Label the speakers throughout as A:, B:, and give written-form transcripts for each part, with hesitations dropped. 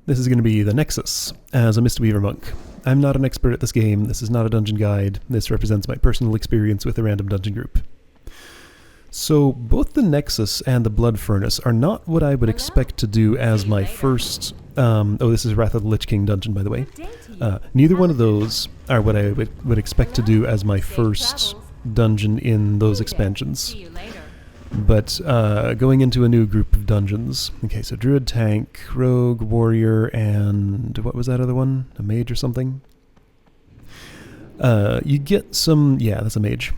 A: This is going to be the Nexus as a Mistweaver Monk. I'm not an expert at this game, this is not a dungeon guide, this represents my personal experience with a random dungeon group. So both the Nexus and the Blood Furnace are not what I would expect to do as my first... oh, this is Wrath of the Lich King dungeon, by the way. Neither one of those are what I would expect to do as my first dungeon in those expansions. But going into a new group of dungeons. Okay, so Druid, Tank, Rogue, Warrior, and what was that other one? A Mage or something? You get some... yeah, that's a Mage.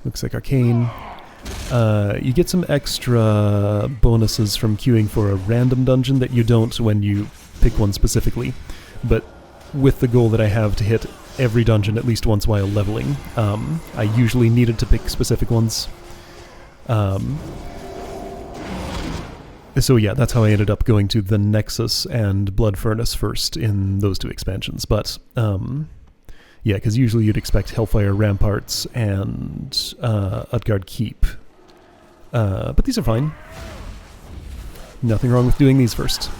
A: Looks like Arcane. You get some extra bonuses from queuing for a random dungeon that you don't when you pick one specifically. But with the goal that I have to hit every dungeon at least once while leveling, I usually needed to pick specific ones. So yeah, that's how I ended up going to the Nexus and Blood Furnace first in those two expansions. But yeah, because usually you'd expect Hellfire Ramparts and Utgard Keep. But these are fine. Nothing wrong with doing these first.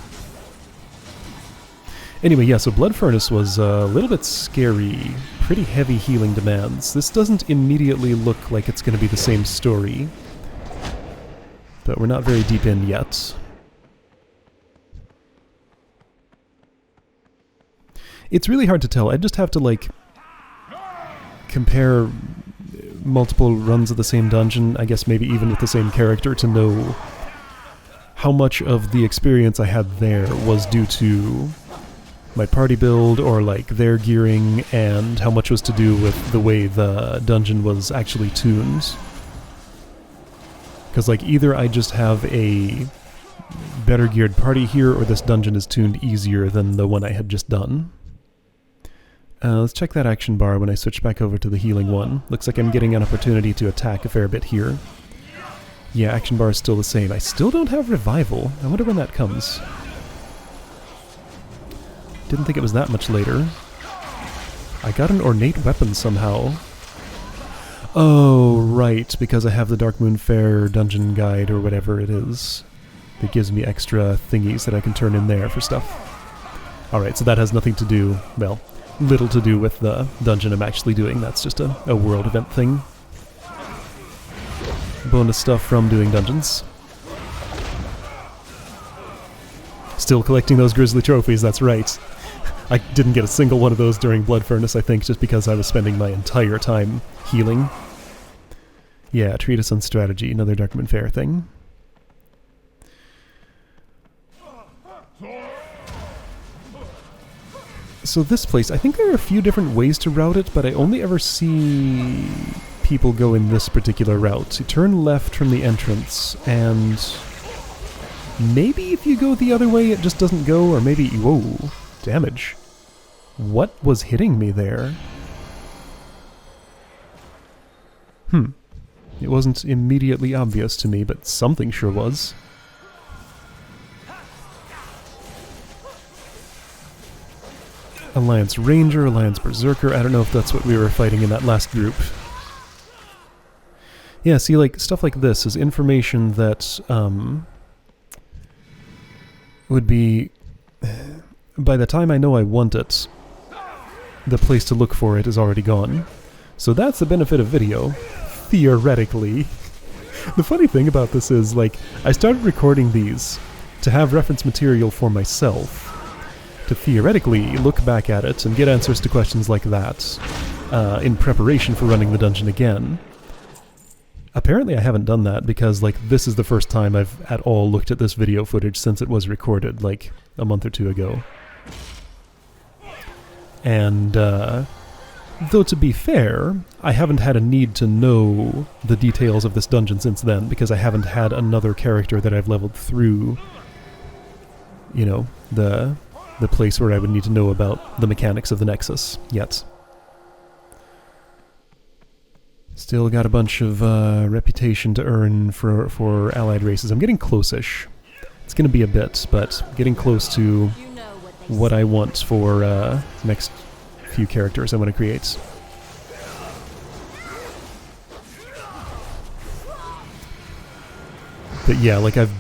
A: Anyway, yeah, so Blood Furnace was a little bit scary. Pretty heavy healing demands. This doesn't immediately look like it's going to be the same story. But we're not very deep in yet. It's really hard to tell. I just have to, like, compare multiple runs of the same dungeon, I guess maybe even with the same character, to know how much of the experience I had there was due to my party build or like their gearing, and how much was to do with the way the dungeon was actually tuned. Because like either I just have a better geared party here, or this dungeon is tuned easier than the one I had just done. Let's check that action bar when I switch back over to the healing one. Looks like I'm getting an opportunity to attack a fair bit here. Yeah, action bar is still the same. I still don't have revival. I wonder when that comes. Didn't think it was that much later. I got an ornate weapon somehow. Oh, right, because I have the Darkmoon Faire dungeon guide or whatever it is. That gives me extra thingies that I can turn in there for stuff. Alright, so that has nothing to do, well, little to do with the dungeon I'm actually doing. That's just a world event thing. Bonus stuff from doing dungeons. Still collecting those grisly trophies, that's right. I didn't get a single one of those during Blood Furnace, I think, just because I was spending my entire time healing. Yeah, Treatise on Strategy, another Darkmoon Faire thing. So this place, I think there are a few different ways to route it, but I only ever see people go in this particular route. You turn left from the entrance, and maybe if you go the other way it just doesn't go, or maybe... whoa, damage. What was hitting me there? It wasn't immediately obvious to me, but something sure was. Alliance Ranger, Alliance Berserker, I don't know if that's what we were fighting in that last group. Yeah, see, like, stuff like this is information that, would be... by the time I know I want it, the place to look for it is already gone. So that's the benefit of video, theoretically. The funny thing about this is, like, I started recording these to have reference material for myself, to theoretically look back at it and get answers to questions like that in preparation for running the dungeon again. Apparently I haven't done that because, like, this is the first time I've at all looked at this video footage since it was recorded, like, a month or two ago. And, though to be fair, I haven't had a need to know the details of this dungeon since then, because I haven't had another character that I've leveled through, you know, the place where I would need to know about the mechanics of the Nexus yet. Still got a bunch of reputation to earn for allied races. I'm getting close-ish. It's going to be a bit, but getting close to what I want for next few characters I want to create. But yeah, like I've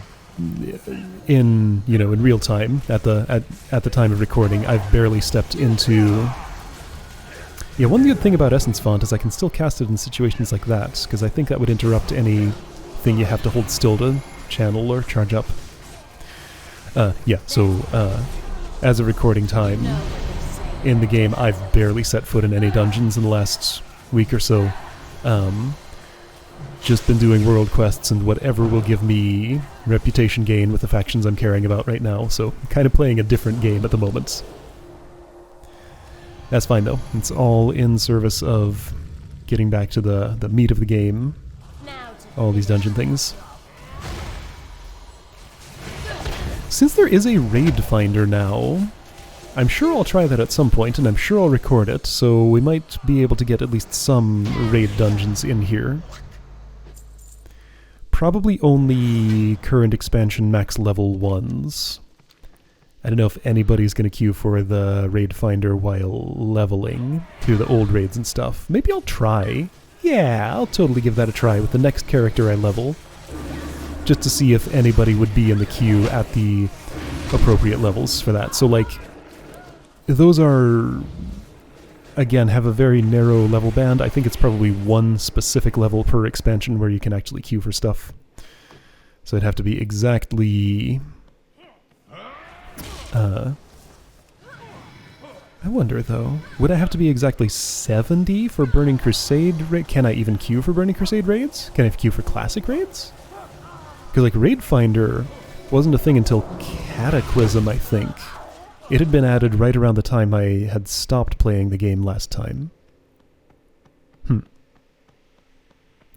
A: in real time at the time of recording, I've barely stepped into. Yeah, one good thing about Essence Font is I can still cast it in situations like that, because I think that would interrupt anything you have to hold still to channel or charge up. Yeah, so as a recording time in the game, I've barely set foot in any dungeons in the last week or so. Just been doing world quests and whatever will give me reputation gain with the factions I'm caring about right now, so kind of playing a different game at the moment. That's fine though. It's all in service of getting back to the meat of the game. All these dungeon things. Since there is a raid finder now, I'm sure I'll try that at some point, and I'm sure I'll record it, so we might be able to get at least some raid dungeons in here. Probably only current expansion max level ones. I don't know if anybody's going to queue for the raid finder while leveling through the old raids and stuff. Maybe I'll try. Yeah, I'll totally give that a try with the next character I level. Just to see if anybody would be in the queue at the appropriate levels for that. So like, those are, again, have a very narrow level band. I think it's probably one specific level per expansion where you can actually queue for stuff. So it'd have to be exactly... I wonder though, would I have to be exactly 70 for Burning Crusade raid? Can I even queue for Burning Crusade raids? Can I queue for classic raids? Because like Raid Finder wasn't a thing until Cataclysm, I think. It had been added right around the time I had stopped playing the game last time.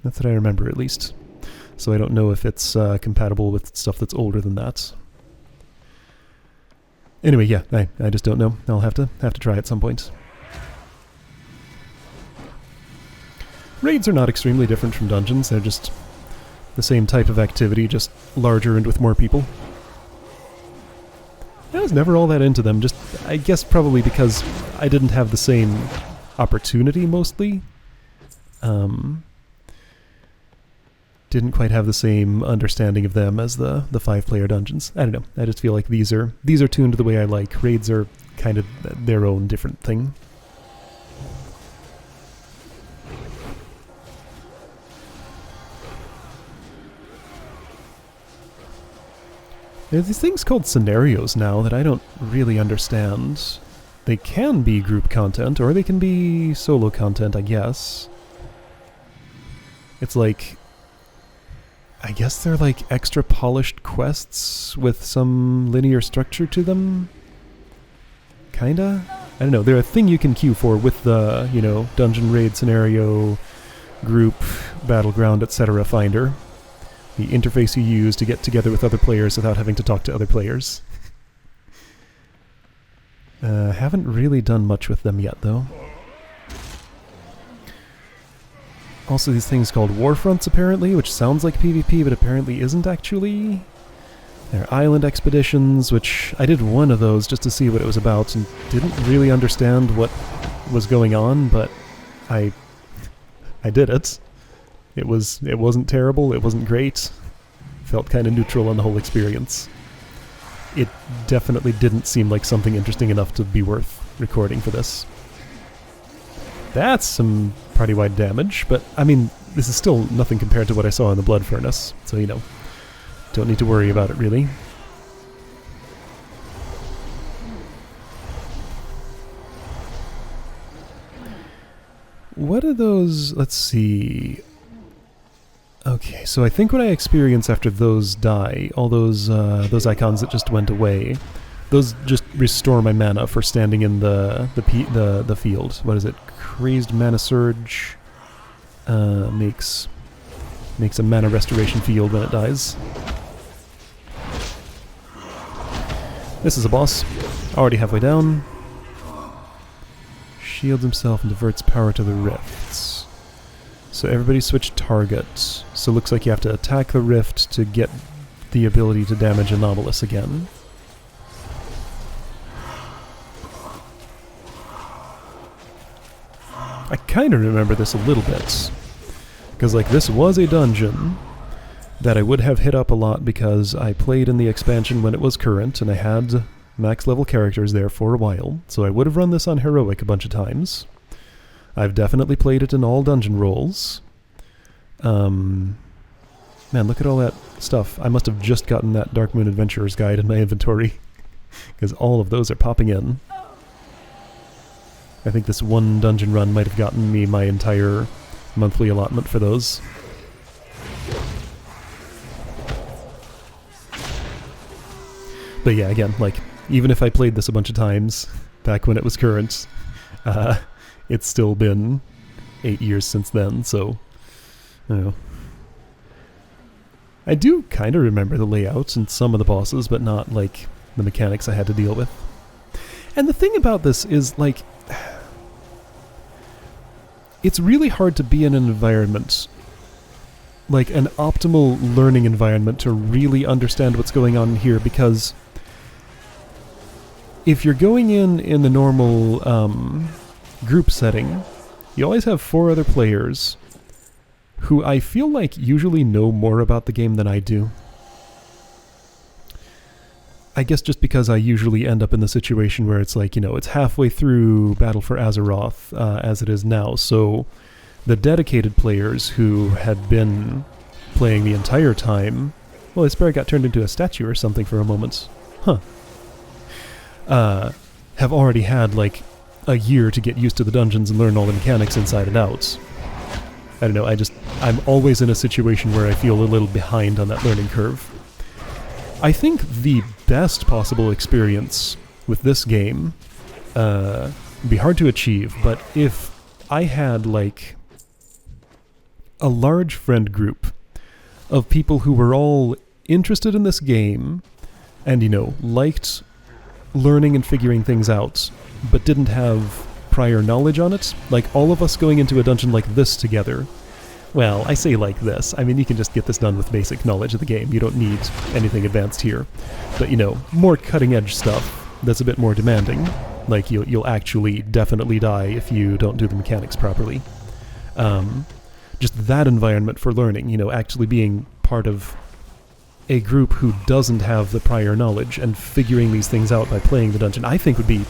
A: That's what I remember at least. So I don't know if it's compatible with stuff that's older than that. Anyway, yeah, I just don't know. I'll have to try at some point. Raids are not extremely different from dungeons. They're just the same type of activity, just larger and with more people. I was never all that into them, just, I guess probably because I didn't have the same opportunity, mostly. Didn't quite have the same understanding of them as the 5-player dungeons. I don't know. I just feel like these are tuned the way I like. Raids are kind of their own different thing. There's these things called scenarios now that I don't really understand. They can be group content, or they can be solo content, I guess. It's like... I guess they're like extra polished quests with some linear structure to them? Kinda? I don't know, they're a thing you can queue for with the, dungeon raid scenario, group, battleground, etc. finder. The interface you use to get together with other players without having to talk to other players. Haven't really done much with them yet, though. Also these things called Warfronts, apparently, which sounds like PvP, but apparently isn't actually. There are island expeditions, which I did one of those just to see what it was about, and didn't really understand what was going on, but I did it. It wasn't terrible, it wasn't great. Felt kind of neutral on the whole experience. It definitely didn't seem like something interesting enough to be worth recording for this. That's some party-wide damage, but, I mean, this is still nothing compared to what I saw in the Blood Furnace, so, don't need to worry about it, really. What are those... Let's see... Okay, so I think what I experience after those die, all those icons that just went away, those just restore my mana for standing in the field. What is it? Crazed Mana Surge makes a mana restoration field when it dies. This is a boss. Already halfway down. Shields himself and diverts power to the rifts. So everybody switch targets. So it looks like you have to attack the rift to get the ability to damage Anomalous again. I kind of remember this a little bit, because like this was a dungeon that I would have hit up a lot because I played in the expansion when it was current, and I had max level characters there for a while, so I would have run this on heroic a bunch of times. I've definitely played it in all dungeon rolls. Man, look at all that stuff. I must have just gotten that Dark Moon Adventurer's Guide in my inventory, because all of those are popping in. I think this one dungeon run might have gotten me my entire monthly allotment for those. But yeah, again, like, even if I played this a bunch of times back when it was current, it's still been 8 years since then, so, you know. I do kind of remember the layout and some of the bosses, but not, like, the mechanics I had to deal with. And the thing about this is, like, it's really hard to be in an environment, like an optimal learning environment, to really understand what's going on here, because if you're going in the normal group setting, you always have 4 other players who I feel like usually know more about the game than I do. I guess just because I usually end up in the situation where it's like, you know, it's halfway through Battle for Azeroth as it is now, so the dedicated players who had been playing the entire time... Well, I swear I got turned into a statue or something for a moment. Huh. Have already had, like, a year to get used to the dungeons and learn all the mechanics inside and out. I don't know, I'm always in a situation where I feel a little behind on that learning curve. I think the best possible experience with this game would be hard to achieve, but if I had, like, a large friend group of people who were all interested in this game and, you know, liked learning and figuring things out, but didn't have prior knowledge on it, like all of us going into a dungeon like this together. Well, I say like this. I mean, you can just get this done with basic knowledge of the game. You don't need anything advanced here. But, you know, more cutting-edge stuff that's a bit more demanding. Like, you'll actually definitely die if you don't do the mechanics properly. Just that environment for learning, you know, actually being part of a group who doesn't have the prior knowledge and figuring these things out by playing the dungeon, I think would be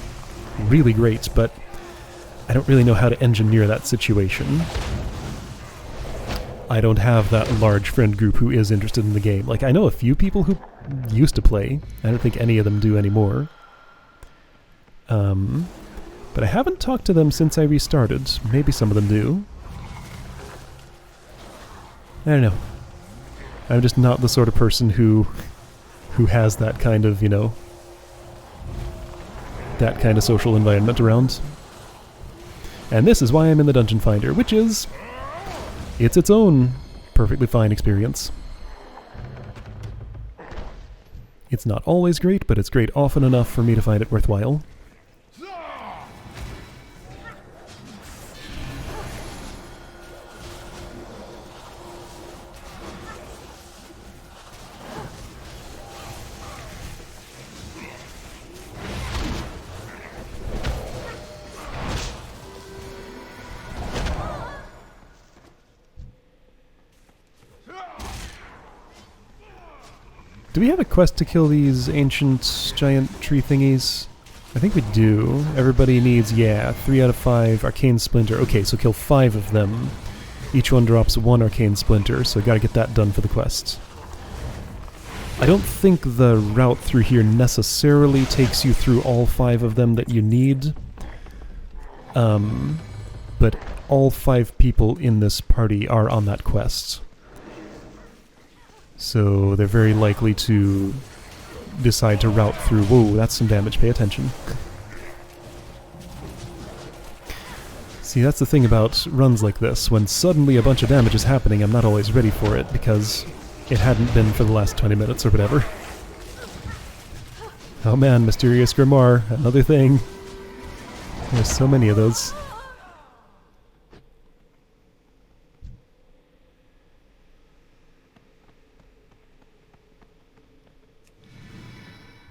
A: really great, but I don't really know how to engineer that situation. I don't have that large friend group who is interested in the game. Like, I know a few people who used to play. I don't think any of them do anymore. But I haven't talked to them since I restarted. Maybe some of them do. I don't know. I'm just not the sort of person who has that kind of, you know, that kind of social environment around. And this is why I'm in the Dungeon Finder, which is... it's its own perfectly fine experience. It's not always great, but it's great often enough for me to find it worthwhile. Do we have a quest to kill these ancient giant tree thingies? I think we do. Everybody needs, yeah, 3 out of 5 arcane splinter. Okay, so kill 5 of them. Each one drops 1 arcane splinter, so gotta get that done for the quest. I don't think the route through here necessarily takes you through all 5 of them that you need. But all 5 people in this party are on that quest. So they're very likely to decide to route through... Whoa, that's some damage, pay attention. See, that's the thing about runs like this. When suddenly a bunch of damage is happening, I'm not always ready for it, because it hadn't been for the last 20 minutes or whatever. Oh man, Mysterious Grimoire, another thing. There's so many of those.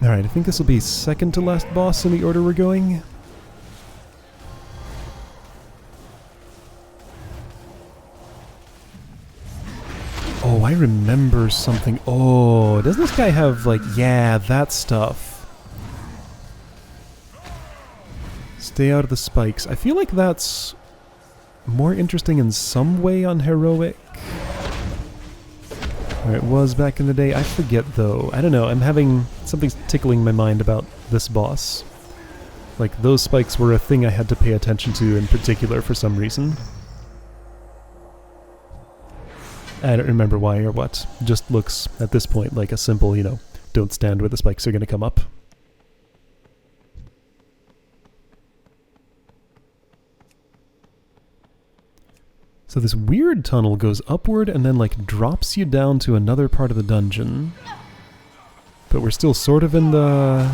A: Alright, I think this will be second to last boss in the order we're going. Oh, I remember something. Oh, doesn't this guy have, like, yeah, that stuff. Stay out of the spikes. I feel like that's more interesting in some way on heroic. Or it was back in the day. I forget, though. I don't know. I'm having... something's tickling my mind about this boss. Like, those spikes were a thing I had to pay attention to in particular for some reason. I don't remember why or what. Just looks, at this point, like a simple, you know, don't stand where the spikes are going to come up. So this weird tunnel goes upward and then, like, drops you down to another part of the dungeon. But we're still sort of in the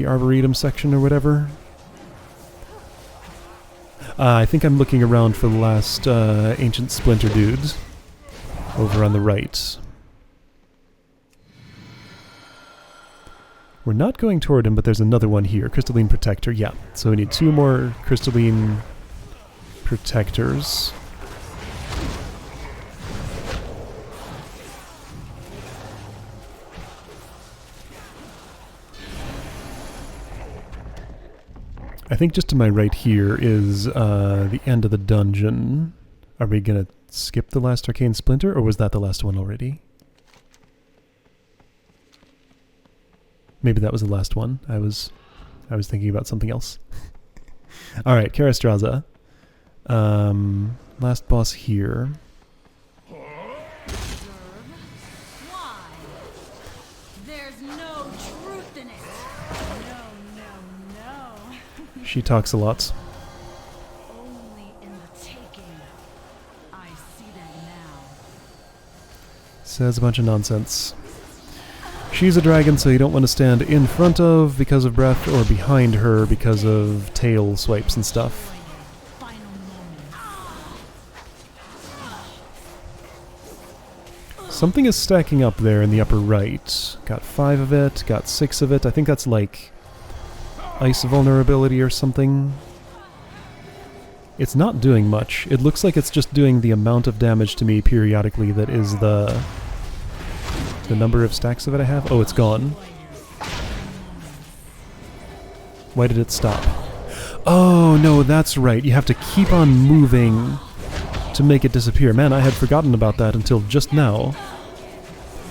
A: Arboretum section or whatever. I think I'm looking around for the last ancient splinter dude over on the right. We're not going toward him, but there's another one here. Crystalline Protector, yeah. So we need 2 more Crystalline Protectors. I think just to my right here is the end of the dungeon. Are we gonna skip the last Arcane Splinter, or was that the last one already? Maybe that was the last one. I was thinking about something else. Alright, Karastraza. Last boss here. She talks a lot.
B: Only in the taking. I see that now.
A: Says a bunch of nonsense. She's a dragon, so you don't want to stand in front of because of breath, or behind her because of tail swipes and stuff. Something is stacking up there in the upper right. Got 5 of it, got 6 of it. I think that's like ice vulnerability or something. It's not doing much. It looks like it's just doing the amount of damage to me periodically that is the number of stacks of it I have. Oh, it's gone. Why did it stop? Oh, no, that's right. You have to keep on moving to make it disappear. Man, I had forgotten about that until just now.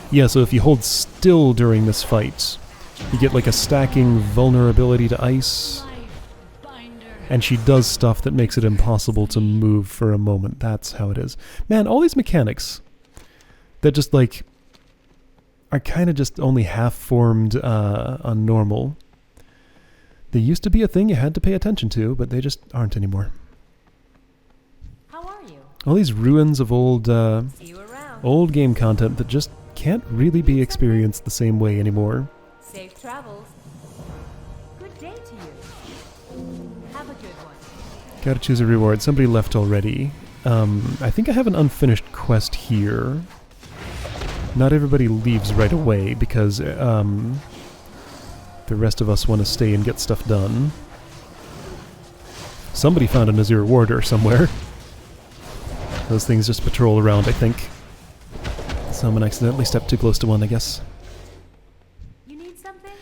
A: Yeah, so if you hold still during this fight, you get like a stacking vulnerability to ice, and she does stuff that makes it impossible to move for a moment. That's how it is. Man, all these mechanics that just like are kind of just only half-formed on normal. They used to be a thing you had to pay attention to, but they just aren't anymore.
B: How are you?
A: All these ruins of old game content that just can't really be experienced the same way anymore.
B: Safe travels. Good day to you. Have a good one.
A: Gotta choose a reward. Somebody left already. I think I have an unfinished quest here. Not everybody leaves right away because the rest of us want to stay and get stuff done. Somebody found an Azure Warder somewhere. Those things just patrol around, I think. Someone accidentally stepped too close to one, I guess.
B: You need something?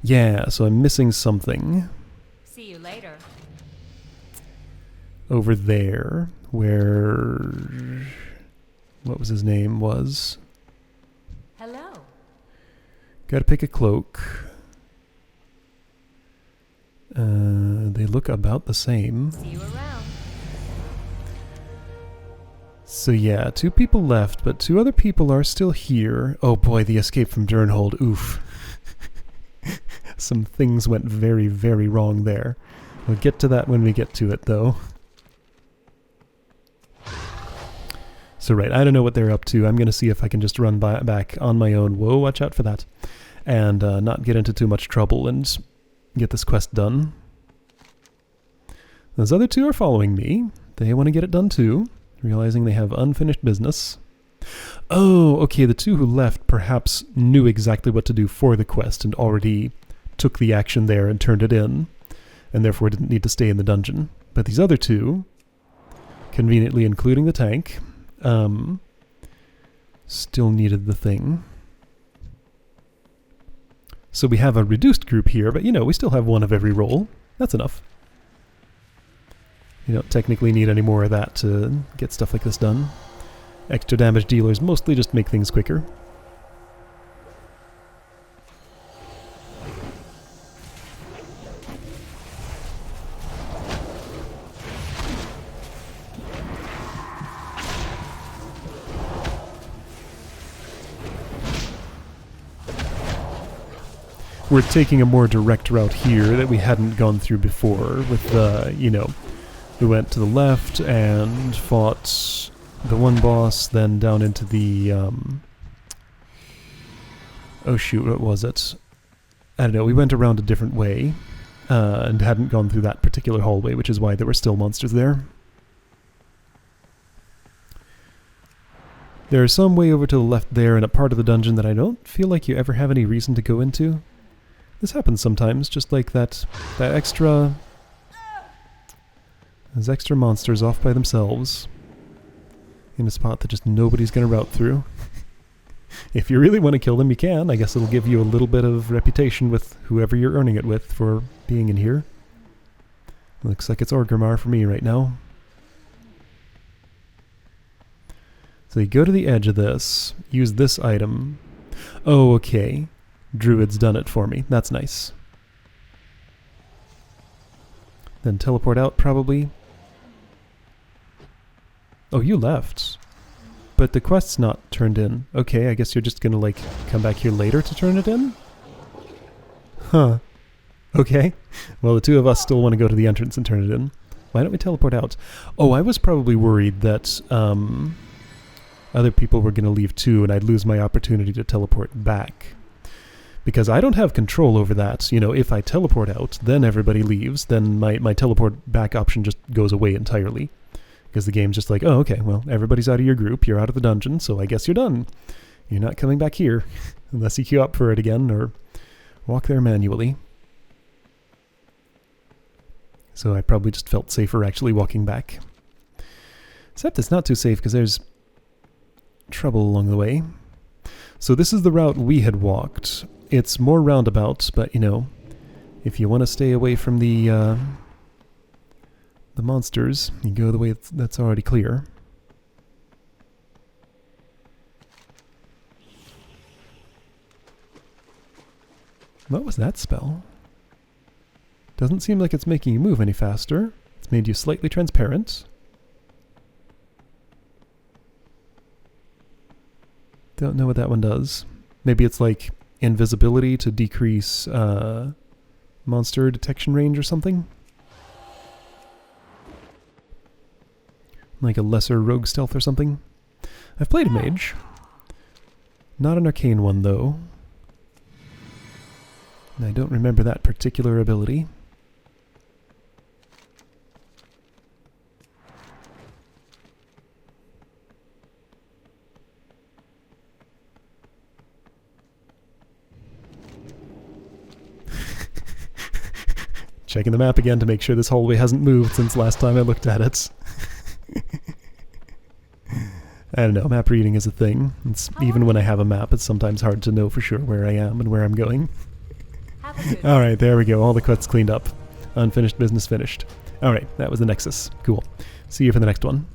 A: Yeah, so I'm missing something.
B: See you later.
A: Over there, where... what was his name was?
B: Hello.
A: Gotta pick a cloak. They look about the same.
B: See you around.
A: So yeah, 2 people left, but 2 other people are still here. Oh boy, the escape from Durnhold, oof. Some things went very, very wrong there. We'll get to that when we get to it, though. So right, I don't know what they're up to. I'm going to see if I can just run back on my own. Whoa, watch out for that. And not get into too much trouble and get this quest done. Those other 2 are following me. They want to get it done too, realizing they have unfinished business. Oh, okay, the 2 who left perhaps knew exactly what to do for the quest and already took the action there and turned it in, and therefore didn't need to stay in the dungeon. But these other 2, conveniently including the tank, Still needed the thing. So we have a reduced group here, but you know, we still have one of every role. That's enough. You don't technically need any more of that to get stuff like this done. Extra damage dealers mostly just make things quicker. We're taking a more direct route here that we hadn't gone through before with you know, we went to the left and fought the one boss, then down into the, oh shoot, what was it? I don't know, we went around a different way, and hadn't gone through that particular hallway, which is why there were still monsters there. There's some way over to the left there in a part of the dungeon that I don't feel like you ever have any reason to go into. This happens sometimes, just like that extra... Those extra monsters off by themselves in a spot that just nobody's going to route through. If you really want to kill them, you can. I guess it'll give you a little bit of reputation with whoever you're earning it with for being in here. Looks like it's Orgrimmar for me right now. So you go to the edge of this, use this item. Oh, okay. Druid's done it for me. That's nice. Then teleport out, probably. Oh, you left. But the quest's not turned in. Okay, I guess you're just gonna, like, come back here later to turn it in? Huh. Okay. Well, the two of us still want to go to the entrance and turn it in. Why don't we teleport out? Oh, I was probably worried that, other people were gonna leave too, and I'd lose my opportunity to teleport back. Because I don't have control over that. You know, if I teleport out, then everybody leaves, then my teleport back option just goes away entirely. Because the game's just like, oh, okay, well, everybody's out of your group, you're out of the dungeon, so I guess you're done. You're not coming back here, unless you queue up for it again, or walk there manually. So I probably just felt safer actually walking back. Except it's not too safe, because there's trouble along the way. So this is the route we had walked. It's more roundabout, but, you know, if you want to stay away from the monsters, you go the way that's already clear. What was that spell? Doesn't seem like it's making you move any faster. It's made you slightly transparent. Don't know what that one does. Maybe it's like invisibility to decrease monster detection range or something? Like a lesser rogue stealth or something? I've played a mage. Not an arcane one, though. And I don't remember that particular ability. Checking the map again to make sure this hallway hasn't moved since last time I looked at it. I don't know, map reading is a thing. Even when I have a map, it's sometimes hard to know for sure where I am and where I'm going. Alright, there we go, all the quests cleaned up. Unfinished business finished. Alright, that was the Nexus. Cool. See you for the next one.